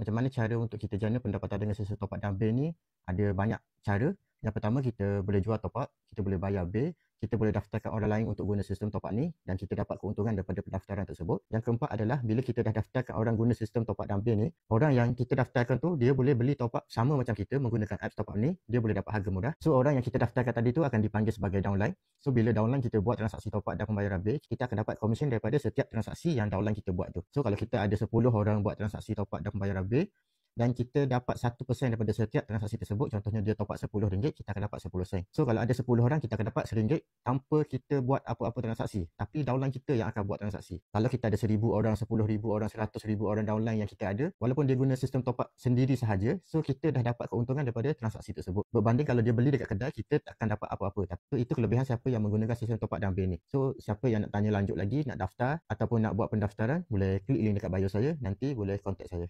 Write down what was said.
macam mana cara untuk kita jana pendapatan dengan sistem top up dan bil ni? Ada banyak cara. Yang pertama, kita boleh jual top up, kita boleh bayar bil, kita boleh daftarkan orang lain untuk guna sistem top up ni dan kita dapat keuntungan daripada pendaftaran tersebut. Yang keempat adalah bila kita dah daftarkan orang guna sistem top up dan bil ni, orang yang kita daftarkan tu dia boleh beli top up sama macam kita menggunakan apps top up ni, dia boleh dapat harga murah. So orang yang kita daftarkan tadi tu akan dipanggil sebagai downline. So bila downline kita buat transaksi top up dan pembayaran bil, kita akan dapat komisen daripada setiap transaksi yang downline kita buat tu. So kalau kita ada 10 orang buat transaksi top up dan pembayaran bil dan kita dapat 1% daripada setiap transaksi tersebut, contohnya dia top up RM10, kita akan dapat 10 sen. So kalau ada 10 orang, kita akan dapat RM1 tanpa kita buat apa-apa transaksi, tapi downline kita yang akan buat transaksi. Kalau kita ada 1,000 orang, 10,000 orang, 100,000 orang downline yang kita ada, walaupun dia guna sistem top up sendiri sahaja, so kita dah dapat keuntungan daripada transaksi tersebut. Berbanding kalau dia beli dekat kedai, kita tak akan dapat apa-apa. So itu kelebihan siapa yang menggunakan sistem top up dan bil ni. So siapa yang nak tanya lanjut lagi, nak daftar ataupun nak buat pendaftaran, boleh klik link dekat bio saya, nanti boleh contact saya.